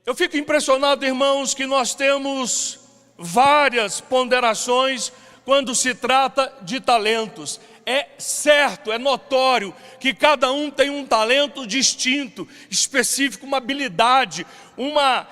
Eu fico impressionado, irmãos, que nós temos várias ponderações quando se trata de talentos. É certo, é notório que cada um tem um talento distinto, específico, uma habilidade, uma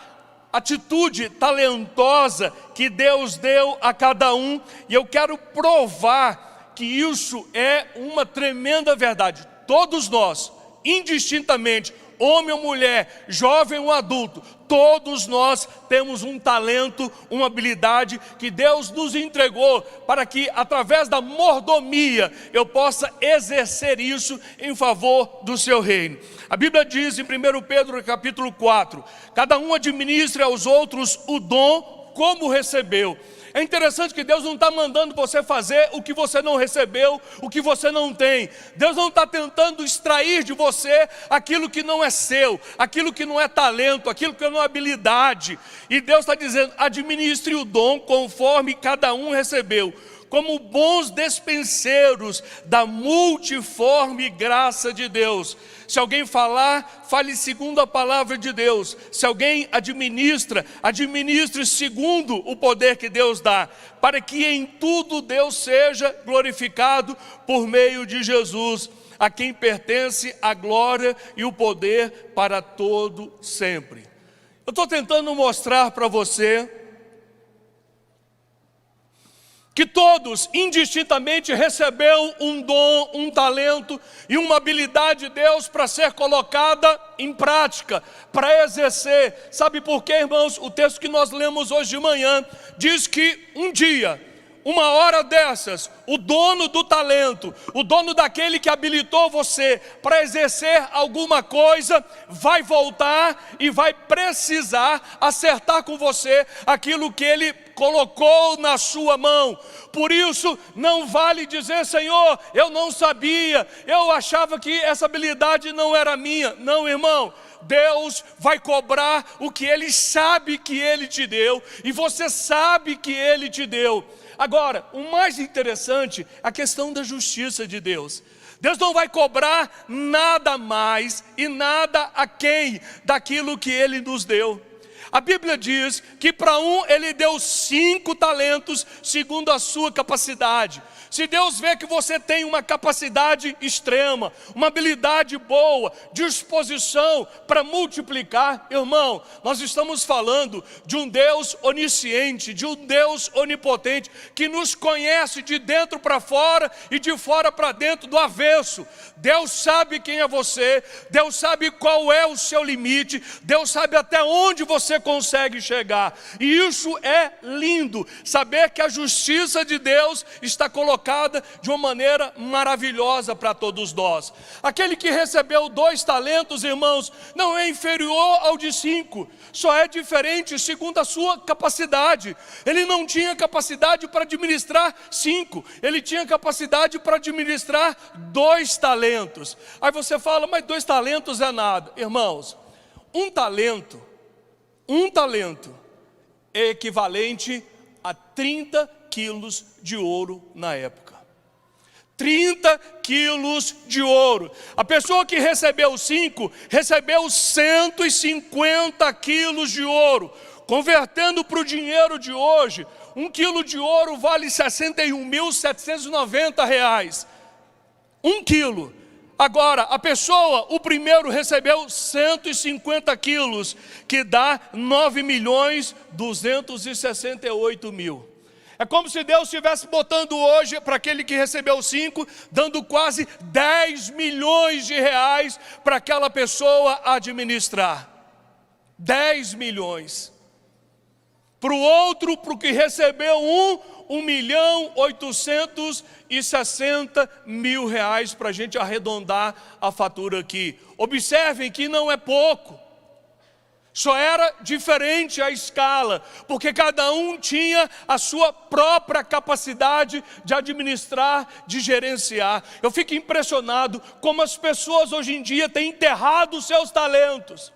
atitude talentosa que Deus deu a cada um. E eu quero provar que isso é uma tremenda verdade. Todos nós, indistintamente, homem ou mulher, jovem ou adulto, todos nós temos um talento, uma habilidade que Deus nos entregou para que através da mordomia eu possa exercer isso em favor do seu reino. A Bíblia diz em 1 Pedro capítulo 4, cada um administre aos outros o dom como recebeu. É interessante que Deus não está mandando você fazer o que você não recebeu, o que você não tem. Deus não está tentando extrair de você aquilo que não é seu, aquilo que não é talento, aquilo que não é habilidade. E Deus está dizendo, administre o dom conforme cada um recebeu, como bons despenseiros da multiforme graça de Deus. Se alguém falar, fale segundo a palavra de Deus. Se alguém administra, administre segundo o poder que Deus dá, para que em tudo Deus seja glorificado por meio de Jesus, a quem pertence a glória e o poder para todo sempre. Eu estou tentando mostrar para você que todos indistintamente recebeu um dom, um talento e uma habilidade de Deus para ser colocada em prática, para exercer. Sabe por quê, irmãos? O texto que nós lemos hoje de manhã diz que um dia, uma hora dessas, o dono do talento, o dono daquele que habilitou você para exercer alguma coisa, vai voltar e vai precisar acertar com você aquilo que ele colocou na sua mão. Por isso não vale dizer, Senhor, eu não sabia, eu achava que essa habilidade não era minha. Não, irmão, Deus vai cobrar o que Ele sabe que Ele te deu, e você sabe que Ele te deu. Agora, o mais interessante é a questão da justiça de Deus. Deus não vai cobrar nada mais e nada aquém daquilo que Ele nos deu. A Bíblia diz que para um Ele deu 5 talentos segundo a sua capacidade. Se Deus vê que você tem uma capacidade extrema, uma habilidade boa, disposição para multiplicar, irmão, nós estamos falando de um Deus onisciente, de um Deus onipotente, que nos conhece de dentro para fora e de fora para dentro, do avesso. Deus sabe quem é você, Deus sabe qual é o seu limite, Deus sabe até onde você consegue chegar. E isso é lindo, saber que a justiça de Deus está colocada de uma maneira maravilhosa para todos nós. Aquele que recebeu 2 talentos, irmãos, não é inferior ao de 5, só é diferente segundo a sua capacidade. Ele não tinha capacidade para administrar 5, ele tinha capacidade para administrar 2 talentos. Aí você fala, mas 2 talentos é nada. Irmãos, um talento é equivalente a 30 quilos de ouro na época. 30 quilos de ouro. A pessoa que recebeu 5, recebeu 150 quilos de ouro. Convertendo para o dinheiro de hoje, 1 quilo de ouro vale R$ 61.790. 1 quilo. Agora, a pessoa, o primeiro recebeu 150 quilos, que dá 9.268.000. É como se Deus estivesse botando hoje para aquele que recebeu 5, dando quase 10 milhões de reais para aquela pessoa administrar. 10 milhões. Para o outro, para o que recebeu 1.860.000 reais, para a gente arredondar a fatura aqui. Observem que não é pouco. Só era diferente a escala, porque cada um tinha a sua própria capacidade de administrar, de gerenciar. Eu fico impressionado como as pessoas hoje em dia têm enterrado os seus talentos,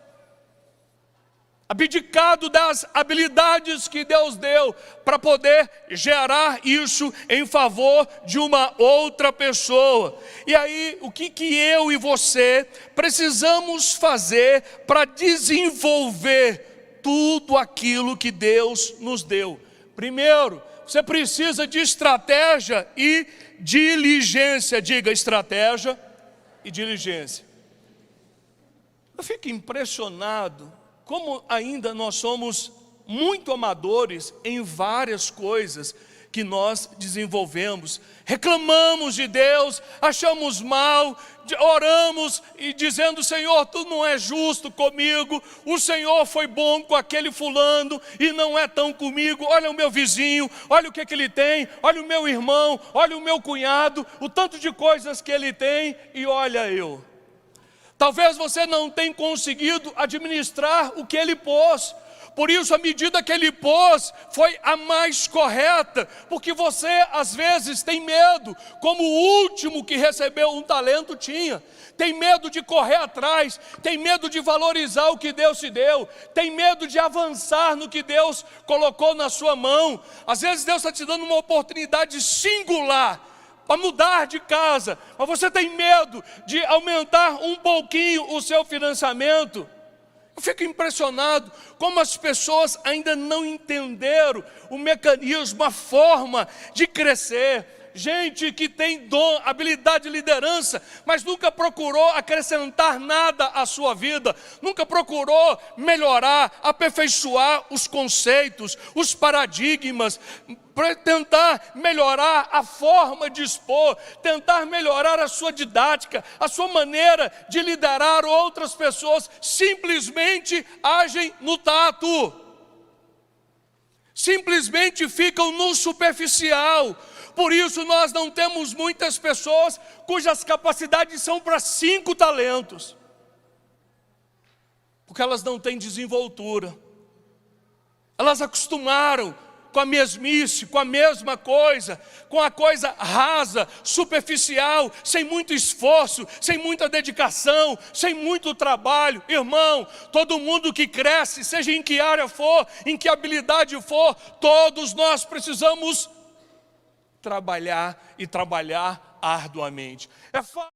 abdicado das habilidades que Deus deu para poder gerar isso em favor de uma outra pessoa. E aí, o que eu e você precisamos fazer para desenvolver tudo aquilo que Deus nos deu. Primeiro, você precisa de estratégia e diligência. Diga, estratégia e diligência. Eu fico impressionado como ainda nós somos muito amadores em várias coisas que nós desenvolvemos. Reclamamos de Deus, achamos mal, oramos e dizendo: Senhor, Tu não é justo comigo, o Senhor foi bom com aquele fulano e não é tão comigo. Olha o meu vizinho, olha o que ele tem, olha o meu irmão, olha o meu cunhado, o tanto de coisas que ele tem e olha eu. Talvez você não tenha conseguido administrar o que ele pôs. Por isso a medida que ele pôs foi a mais correta, porque você às vezes tem medo, como o último que recebeu um talento tinha. Tem medo de correr atrás, tem medo de valorizar o que Deus te deu, tem medo de avançar no que Deus colocou na sua mão. Às vezes Deus está te dando uma oportunidade singular para mudar de casa, mas você tem medo de aumentar um pouquinho o seu financiamento. Eu fico impressionado como as pessoas ainda não entenderam o mecanismo, a forma de crescer. Gente que tem dom, habilidade de liderança, mas nunca procurou acrescentar nada à sua vida, nunca procurou melhorar, aperfeiçoar os conceitos, os paradigmas, para tentar melhorar a forma de expor, tentar melhorar a sua didática, a sua maneira de liderar outras pessoas. Simplesmente agem no tato, simplesmente ficam no superficial. Por isso nós não temos muitas pessoas cujas capacidades são para 5 talentos, porque elas não têm desenvoltura, elas acostumaram com a mesmice, com a mesma coisa, com a coisa rasa, superficial, sem muito esforço, sem muita dedicação, sem muito trabalho. Irmão, todo mundo que cresce, seja em que área for, em que habilidade for, todos nós precisamos trabalhar e trabalhar arduamente. É fácil